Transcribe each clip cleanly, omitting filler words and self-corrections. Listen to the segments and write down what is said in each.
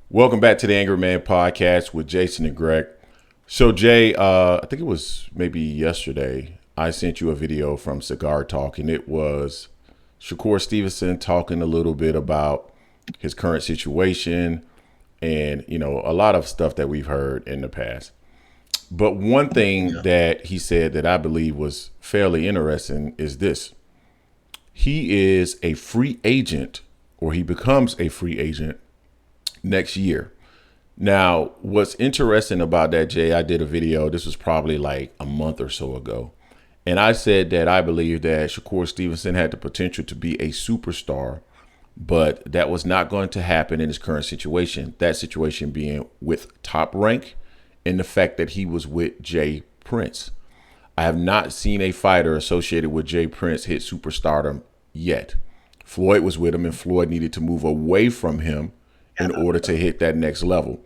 Welcome back to the Angry Man Podcast with Jason and Greg. So, Jay, I think it was maybe yesterday, I sent you a video from Cigar Talk, and it was Shakur Stevenson talking a little bit about his current situation and, a lot of stuff that we've heard in the past. But one thing Yeah. that he said that I believe was fairly interesting is this. He is a free agent, or he becomes a free agent next year. Now, what's interesting about that, Jay, I did a video. This was probably like a month or so ago. And I said that I believe that Shakur Stevenson had the potential to be a superstar, but that was not going to happen in his current situation. That situation being with Top Rank and the fact that he was with Jay Prince. I have not seen a fighter associated with Jay Prince hit superstardom yet. Floyd was with him, and Floyd needed to move away from him in order to hit that next level.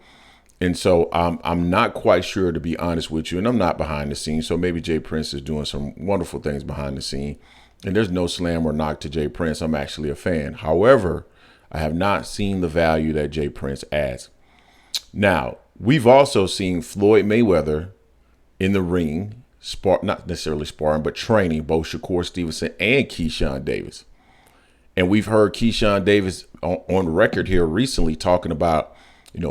And so I'm not quite sure, to be honest with you, and I'm not behind the scenes. So maybe Jay Prince is doing some wonderful things behind the scene. And there's no slam or knock to Jay Prince. I'm actually a fan. However, I have not seen the value that Jay Prince adds. Now, we've also seen Floyd Mayweather in the ring, not necessarily sparring, but training both Shakur Stevenson and Keyshawn Davis. And we've heard Keyshawn Davis on record here recently talking about,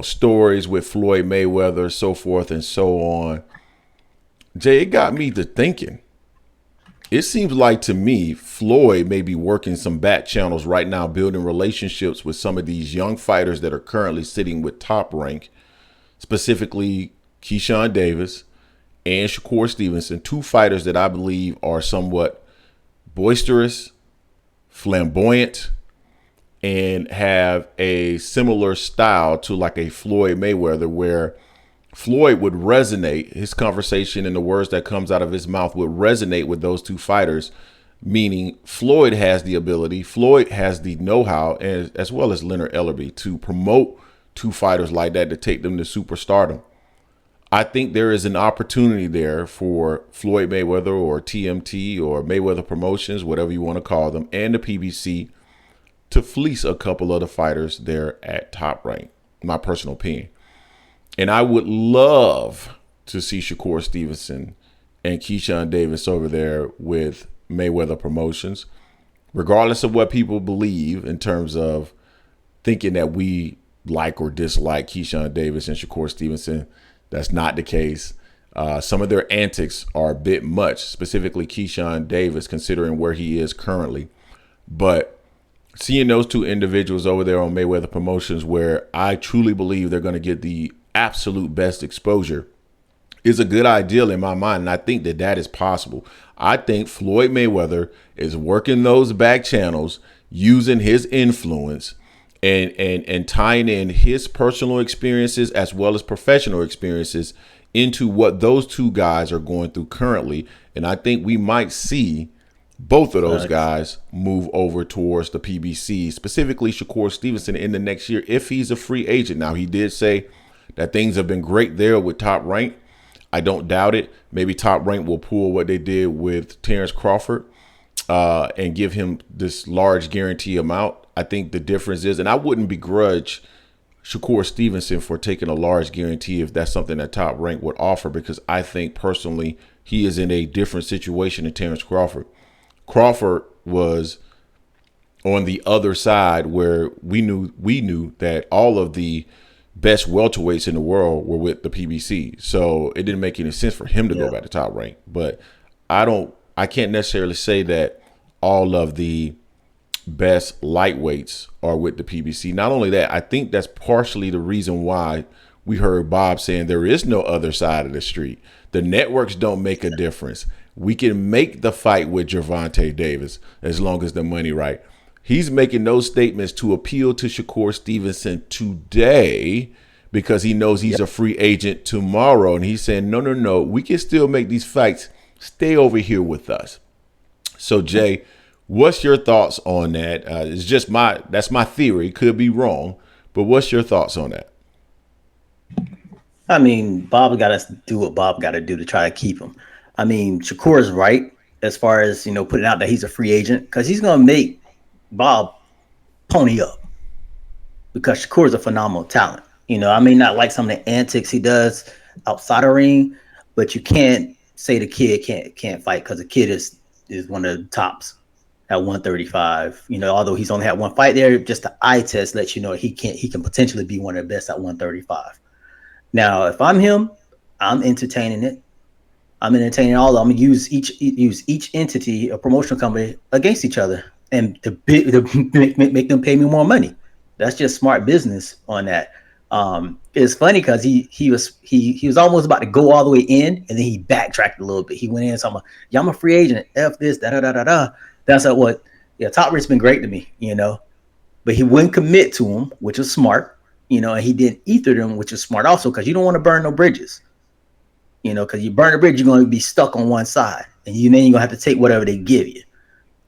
stories with Floyd Mayweather, so forth and so on. Jay, it got me to thinking. It seems like to me, Floyd may be working some back channels right now, building relationships with some of these young fighters that are currently sitting with Top Rank, specifically Keyshawn Davis and Shakur Stevenson, two fighters that I believe are somewhat boisterous, flamboyant, and have a similar style to like a Floyd Mayweather, where Floyd would resonate, his conversation and the words that comes out of his mouth would resonate with those two fighters, meaning Floyd has the ability, Floyd has the know-how, and as well as Leonard Ellerbe, to promote two fighters like that to take them to superstardom. I think there is an opportunity there for Floyd Mayweather or TMT or Mayweather Promotions, whatever you want to call them, and the PBC to fleece a couple of the fighters there at Top Rank, my personal opinion. And I would love to see Shakur Stevenson and Keyshawn Davis over there with Mayweather Promotions, regardless of what people believe in terms of thinking that we like or dislike Keyshawn Davis and Shakur Stevenson. That's not the case. Some of their antics are a bit much, specifically Keyshawn Davis, considering where he is currently. But seeing those two individuals over there on Mayweather Promotions, where I truly believe they're going to get the absolute best exposure, is a good ideal in my mind. And I think that that is possible. I think Floyd Mayweather is working those back channels, using his influence and tying in his personal experiences as well as professional experiences into what those two guys are going through currently. And I think we might see both of those guys move over towards the PBC, specifically Shakur Stevenson in the next year if he's a free agent. Now, he did say that things have been great there with Top Rank. I don't doubt it. Maybe Top Rank will pull what they did with Terrence Crawford and give him this large guarantee amount. I think the difference is, and I wouldn't begrudge Shakur Stevenson for taking a large guarantee if that's something that Top Rank would offer, because I think personally he is in a different situation than Terrence Crawford. Crawford was on the other side where we knew that all of the best welterweights in the world were with the PBC. So it didn't make any sense for him to go back to Top Rank. But I can't necessarily say that all of the best lightweights are with the PBC. Not only that, I think that's partially the reason why we heard Bob saying there is no other side of the street. The networks don't make a difference. We can make the fight with Gervonta Davis as long as the money right. He's making those statements to appeal to Shakur Stevenson today because he knows he's a free agent tomorrow. And he's saying, no, we can still make these fights. Stay over here with us. So, Jay, what's your thoughts on that? It's just that's my theory. Could be wrong. But what's your thoughts on that? I mean, Bob got to do what Bob got to do to try to keep him. I mean, Shakur is right as far as, putting out that he's a free agent, because he's going to make Bob pony up, because Shakur is a phenomenal talent. I may not like some of the antics he does outside of ring, but you can't say the kid can't fight because the kid is one of the tops at 135. Although he's only had one fight there, just the eye test lets you know he can potentially be one of the best at 135. Now, if I'm him, I'm entertaining it. I'm entertaining all of them. I'm gonna use each entity, a promotional company, against each other, and make them pay me more money. That's just smart business on that. It's funny because he was almost about to go all the way in, and then he backtracked a little bit. He went in talking about, "Yeah, I'm a free agent. F this, da da da da da." That's like what. Yeah, Top Rate's been great to me, but he wouldn't commit to him, which was smart, and he didn't ether them, which is smart also because you don't want to burn no bridges. Because you burn a bridge, you're going to be stuck on one side, and then you're going to have to take whatever they give you.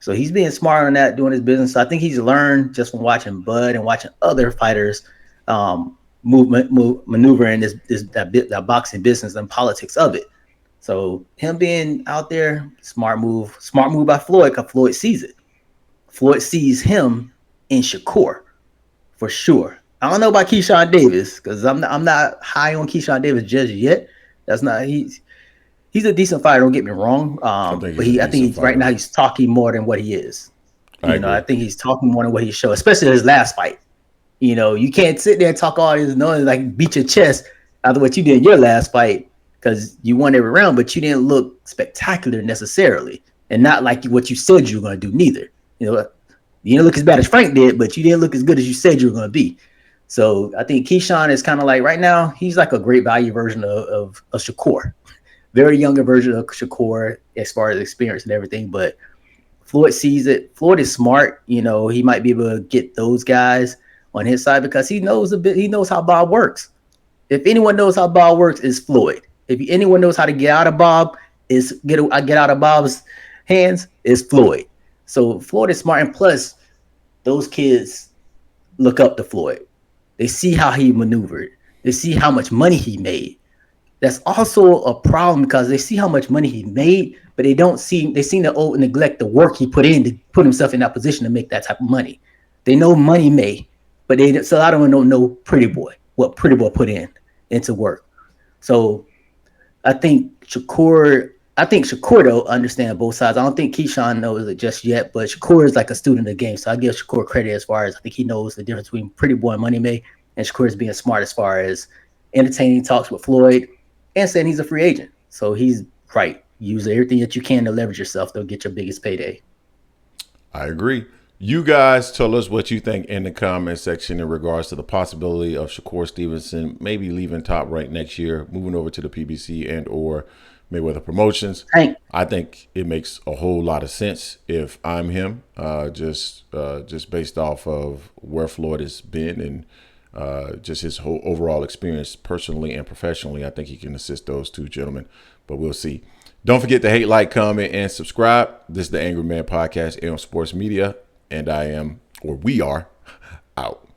So he's being smart on that, doing his business. So I think he's learned just from watching Bud and watching other fighters maneuver in that boxing business and politics of it. So him being out there, smart move by Floyd, because Floyd sees it. Floyd sees him in Shakur for sure. I don't know about Keyshawn Davis because I'm not high on Keyshawn Davis just yet. That's not he's a decent fighter. Don't get me wrong. I think right now he's talking more than what he is. I think he's talking more than what he showed, especially his last fight. You can't sit there and talk all this noise, like beat your chest after what you did in your last fight because you won every round, but you didn't look spectacular necessarily, and not like what you said you were going to do neither. You didn't look as bad as Frank did, but you didn't look as good as you said you were going to be. So I think Keyshawn is kind of like right now, he's like a great value version of Shakur. Very younger version of Shakur as far as experience and everything. But Floyd sees it. Floyd is smart. He might be able to get those guys on his side because he knows a bit. He knows how Bob works. If anyone knows how Bob works, it's Floyd. If anyone knows how to get out of Bob, get out of Bob's hands, is Floyd. So Floyd is smart. And plus, those kids look up to Floyd. They see how he maneuvered. They see how much money he made. That's also a problem because they see how much money he made, but they seem to neglect the work he put in to put himself in that position to make that type of money. They know money made, but so a lot of them don't know Pretty Boy, what Pretty Boy put into work. So I think Shakur though understands both sides. I don't think Keyshawn knows it just yet, but Shakur is like a student of the game. So I give Shakur credit as far as I think he knows the difference between Pretty Boy and Money May, and Shakur is being smart as far as entertaining talks with Floyd and saying he's a free agent. So he's right. Use everything that you can to leverage yourself to get your biggest payday. I agree. You guys tell us what you think in the comment section in regards to the possibility of Shakur Stevenson maybe leaving Top Rank next year, moving over to the PBC and or Mayweather Promotions. I think it makes a whole lot of sense if I'm him, just based off of where Floyd has been and just his whole overall experience personally and professionally. I think he can assist those two gentlemen, but we'll see. Don't forget to hate, like, comment, and subscribe. This is the Angry Man Podcast, AM Sports Media, and we are out.